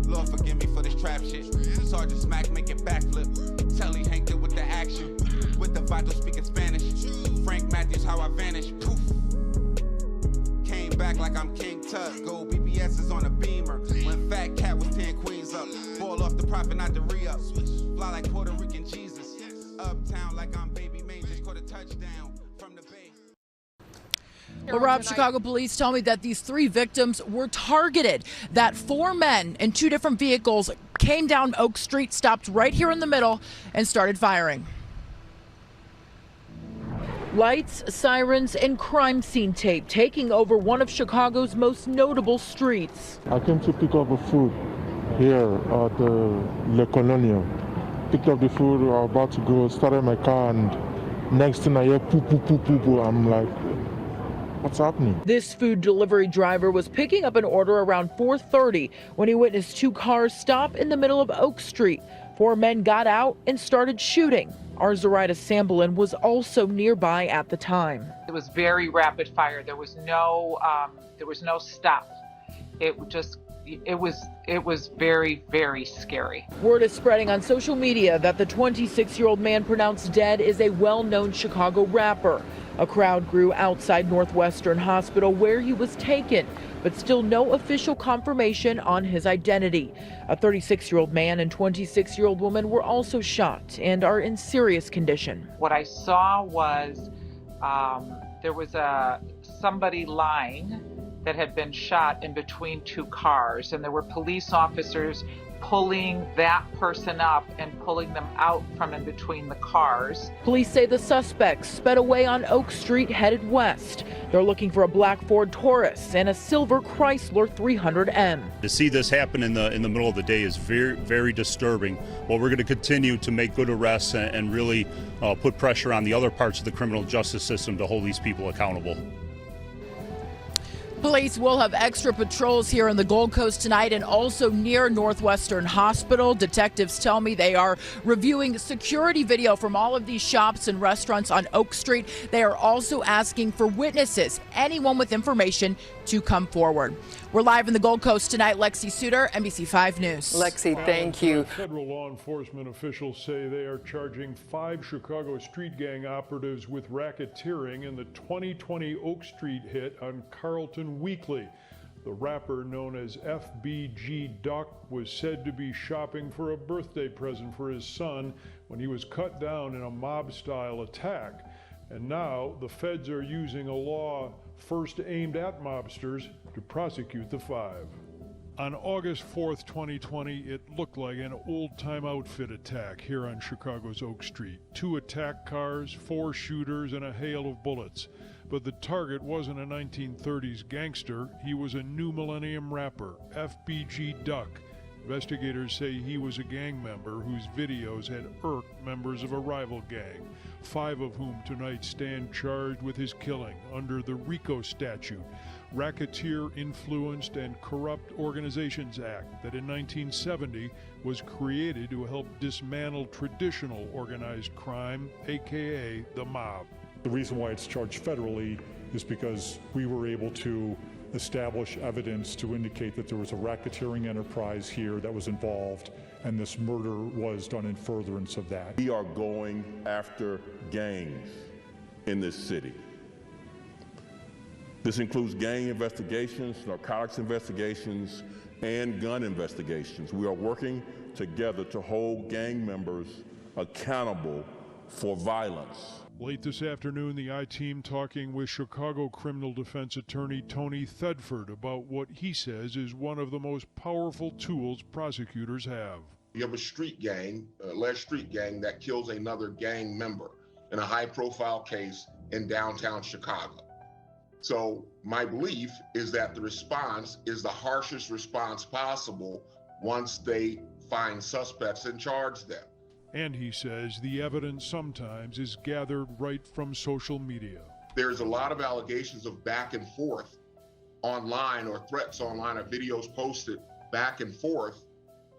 Lord forgive me for this trap shit. Sergeant Smack making backflip. Telly Hank did with the action. With the vital speaking Spanish. Frank Matthews how I vanish. Poof. Came back like I'm King Tut. Gold BBS is on a beamer. When Fat Cat was 10 queens up. Ball off the profit, not the re-up. Fly like Puerto Rican Jesus. Uptown like I'm Baby May. Just caught a touchdown from the bay. Well, Rob, Chicago police tell me that these 3 victims were targeted, that 4 men in 2 different vehicles came down Oak Street, stopped right here in the middle, and started firing. Lights, sirens, and crime scene tape taking over one of Chicago's most notable streets. I came to pick up the food here at the Le Colonial. Picked up the food, I was about to go, started my car, and next thing I hear poo, poo, poo, poo, poo. I'm like, what's happening? This food delivery driver was picking up an order around 4:30 when he witnessed 2 cars stop in the middle of Oak Street. 4 men got out and started shooting. Arzarita Samblin was also nearby at the time. It was very rapid fire. There was no stop. It was very, very scary. Word is spreading on social media that the 26-year-old man pronounced dead is a well-known Chicago rapper. A crowd grew outside Northwestern Hospital where he was taken, but still no official confirmation on his identity. A 36-year-old man and 26-year-old woman were also shot and are in serious condition. What I saw was there was somebody lying that had been shot in between 2 cars, and there were police officers pulling that person up and pulling them out from in between the cars. Police say the suspects sped away on Oak Street headed west. They're looking for a black Ford Taurus and a silver Chrysler 300M. To see this happen in the middle of the day is very, very disturbing. Well, we're going to continue to make good arrests and really put pressure on the other parts of the criminal justice system to hold these people accountable. Police will have extra patrols here in the Gold Coast tonight and also near Northwestern Hospital. Detectives tell me they are reviewing security video from all of these shops and restaurants on Oak Street. They are also asking for witnesses, anyone with information, to come forward. We're live in the Gold Coast tonight. Lexi Suter, NBC5 News. Lexi, thank you. Federal law enforcement officials say they are charging 5 Chicago street gang operatives with racketeering in the 2020 Oak Street hit on Carlton Weekly. The rapper, known as FBG Duck, was said to be shopping for a birthday present for his son when he was cut down in a mob-style attack. And now the feds are using a law first aimed at mobsters to prosecute the 5. On August 4th, 2020, it looked like an old-time outfit attack here on Chicago's Oak Street. 2 attack cars, 4 shooters, and a hail of bullets. But the target wasn't a 1930s gangster. He was a new millennium rapper, FBG Duck. Investigators say he was a gang member whose videos had irked members of a rival gang, 5 of whom tonight stand charged with his killing under the RICO statute, Racketeer Influenced and Corrupt Organizations Act, that in 1970 was created to help dismantle traditional organized crime, aka the mob. The reason why it's charged federally is because we were able to establish evidence to indicate that there was a racketeering enterprise here that was involved, and this murder was done in furtherance of that. We are going after gangs in this city. This includes gang investigations, narcotics investigations, and gun investigations. We are working together to hold gang members accountable for violence. Late this afternoon, the I-Team talking with Chicago criminal defense attorney Tony Thedford about what he says is one of the most powerful tools prosecutors have. You have a street gang, alleged street gang, that kills another gang member in a high-profile case in downtown Chicago. So my belief is that the response is the harshest response possible once they find suspects and charge them. And he says the evidence sometimes is gathered right from social media. There's a lot of allegations of back and forth online, or threats online, or videos posted back and forth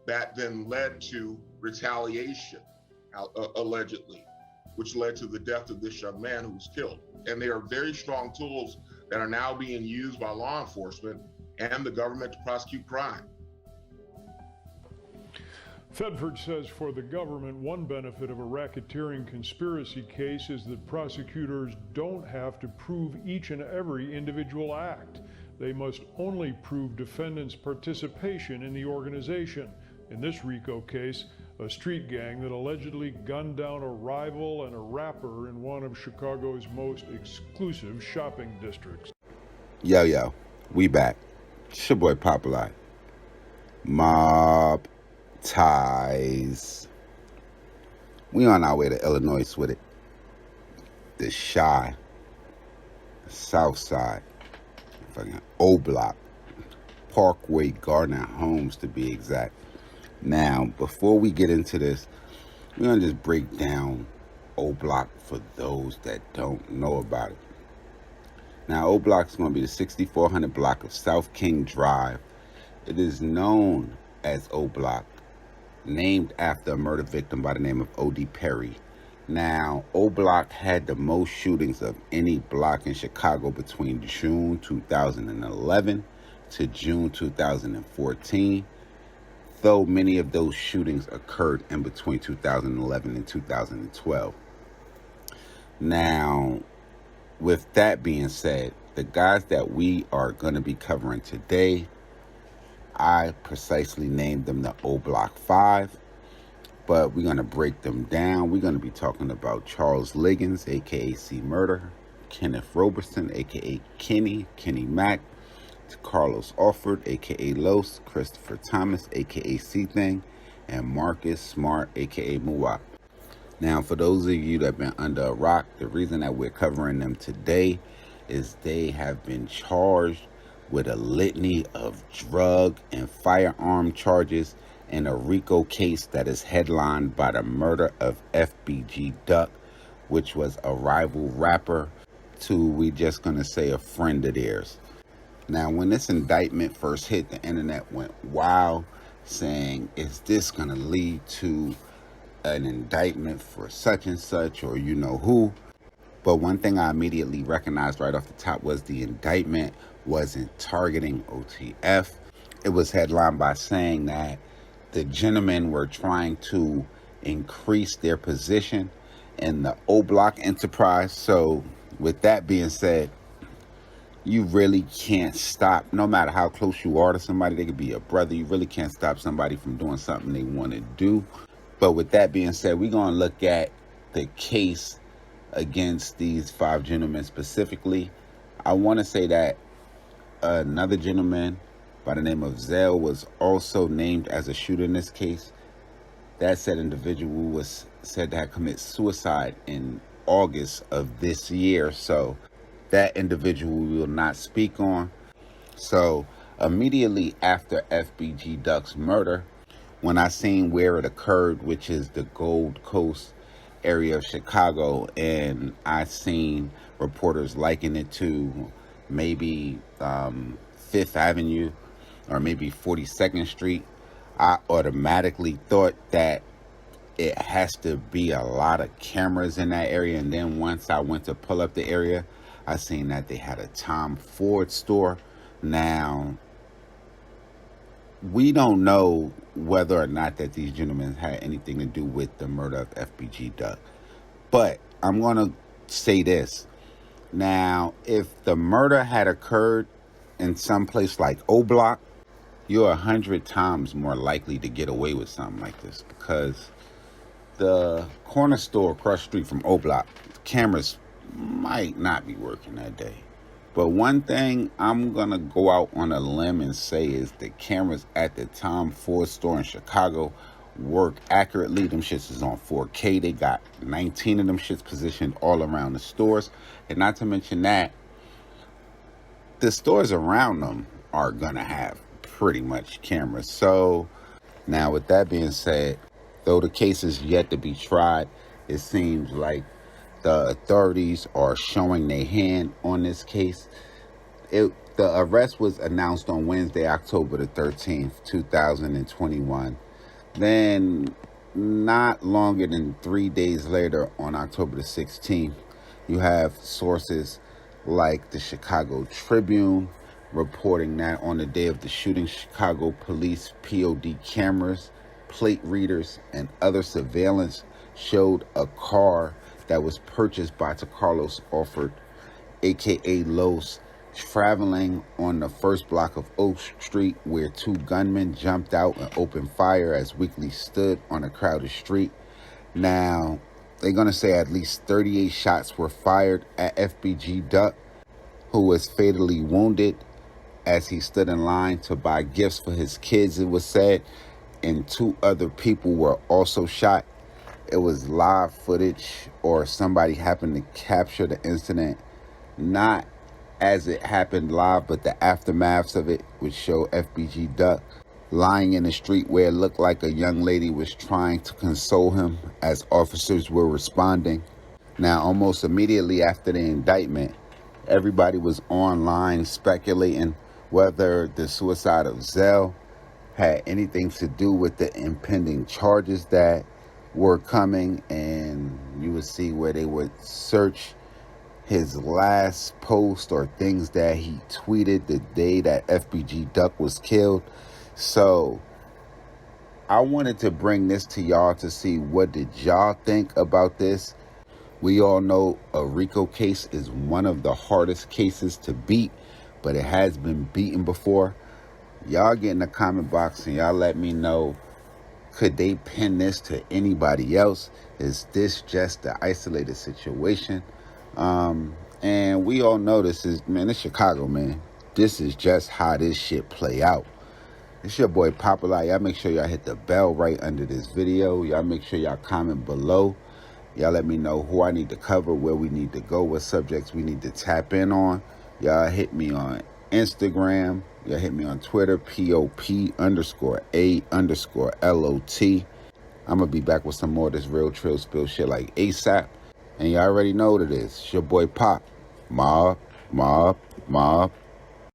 that then led to retaliation, allegedly, which led to the death of this young man who was killed. And they are very strong tools that are now being used by law enforcement and the government to prosecute crime. Thetford says for the government, one benefit of a racketeering conspiracy case is that prosecutors don't have to prove each and every individual act. They must only prove defendants' participation in the organization. In this RICO case, a street gang that allegedly gunned down a rival and a rapper in one of Chicago's most exclusive shopping districts. Yo, we back. It's your boy Popalot. Mobb ties. We on our way to Illinois with it. The Chi, South Side, fucking O Block, Parkway Gardner Homes to be exact. Now, before we get into this, we're gonna just break down O Block for those that don't know about it. Now, O Block is gonna be the 6400 block of South King Drive. It is known as O Block, named after a murder victim by the name of O.D. Perry. Now, O Block had the most shootings of any block in Chicago between June 2011 to June 2014, though many of those shootings occurred in between 2011 and 2012. Now, with that being said, the guys that we are going to be covering today, I precisely named them the O Block 5, but we're going to break them down. We're going to be talking about Charles Liggins, a.k.a. C. Murder, Kenneth Roberson, a.k.a. Kenny Mack, Carlos Alford, a.k.a. Los, Christopher Thomas, a.k.a. C-Thing, and Marcus Smart, a.k.a. Muwap. Now, for those of you that have been under a rock, the reason that we're covering them today is they have been charged with a litany of drug and firearm charges in a RICO case that is headlined by the murder of FBG Duck, which was a rival rapper to, we just gonna say, a friend of theirs. Now, when this indictment first hit, the internet went wild, saying, is this gonna lead to an indictment for such and such, or you know who? But one thing I immediately recognized right off the top was the indictment wasn't targeting OTF. It was headlined by saying that the gentlemen were trying to increase their position in the O Block enterprise. So with that being said, you really can't stop, no matter how close you are to somebody, they could be a brother, you really can't stop somebody from doing something they want to do. But with that being said, we're going to look at the case against these 5 gentlemen specifically. I want to say that another gentleman by the name of Zell was also named as a shooter in this case. That said individual was said to have committed suicide in August of this year. So that individual we will not speak on. So immediately after FBG Duck's murder, when I seen where it occurred, which is the Gold Coast area of Chicago, and I seen reporters liken it to maybe 5th Avenue or maybe 42nd Street, I automatically thought that it has to be a lot of cameras in that area. And then once I went to pull up the area, I seen that they had a Tom Ford store. Now, we don't know whether or not that these gentlemen had anything to do with the murder of FBG Duck. But I'm going to say this. Now, if the murder had occurred in some place like O Block, you're 100 times more likely to get away with something like this, because the corner store across the street from O Block, the cameras might not be working that day. But one thing I'm going to go out on a limb and say is the cameras at the Tom Ford store in Chicago work accurately. Them shits is on 4K. They got 19 of them shits positioned all around the stores. And not to mention that, the stores around them are going to have pretty much cameras. So now with that being said, though the case is yet to be tried, it seems like the authorities are showing their hand on this case. The arrest was announced on Wednesday, October the 13th, 2021. Then not longer than 3 days later, on October the 16th, you have sources like the Chicago Tribune reporting that on the day of the shooting, Chicago police POD cameras plate readers, and other surveillance showed a car that was purchased by Carlos Alford, aka Los, traveling on the first block of Oak Street, where two gunmen jumped out and opened fire as Weekly stood on a crowded street. Now, they're going to say at least 38 shots were fired at FBG Duck, who was fatally wounded as he stood in line to buy gifts for his kids, it was said, and 2 other people were also shot. It was live footage, or somebody happened to capture the incident, not as it happened live, but the aftermaths of it would show FBG Duck lying in the street where it looked like a young lady was trying to console him as officers were responding. Now, almost immediately after the indictment, everybody was online speculating whether the suicide of Zell had anything to do with the impending charges that were coming, and you would see where they would search his last post or things that he tweeted the day that FBG Duck was killed. So I wanted to bring this to y'all to see, what did y'all think about this? We all know a RICO case is one of the hardest cases to beat, but it has been beaten before. Y'all get in the comment box and y'all let me know, could they pin this to anybody else? Is this just an isolated situation? And we all know this is, man, it's Chicago, man. This is just how this shit play out. It's your boy Popalot. Y'all make sure y'all hit the bell right under this video. Y'all make sure y'all comment below. Y'all let me know who I need to cover, where we need to go, what subjects we need to tap in on. Y'all hit me on Instagram. Y'all hit me on Twitter, POP_A_LOT. I'm going to be back with some more of this real trill spill shit like ASAP. And you already know what it is. It's your boy Pop. Mobb, Mobb, Mobb.